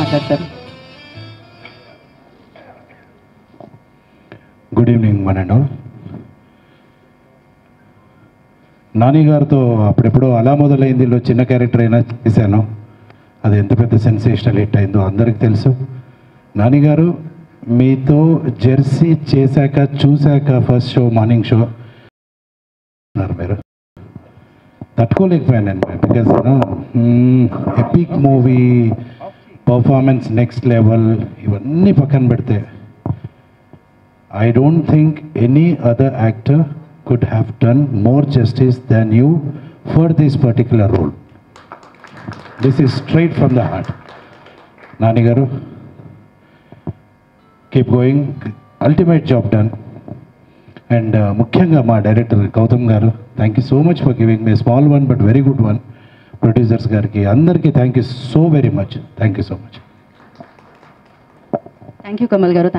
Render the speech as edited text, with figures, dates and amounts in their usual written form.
మాట్లాడతారు. Good evening one and all. Nani గారితో అప్పుడెప్పుడో అలా మొదలైందిలో చిన్న క్యారెక్టర్ అయినా చేశాను. అది ఎంత పెద్ద సెన్సేషనల్ హిట్ అయిందో అందరికీ తెలుసు. నాని గారు మీతో జెర్సీ చేశాక చూశాక ఫస్ట్ షో మార్నింగ్ షో మీరు తట్టుకోలేకపోయాను నేను. Because epic movie performance next level ఇవన్నీ పక్కన పెడితే I don't think any other actor could have done more justice than you for this particular role. This is straight from the heart. Nani garu, keep going. Ultimate job done. And mukhyanga ma director Gautam garu, thank you so much for giving me a small one but very good one. Producers gariki andarki thank you so very much. Thank you so much. Thank you Kamal గారు.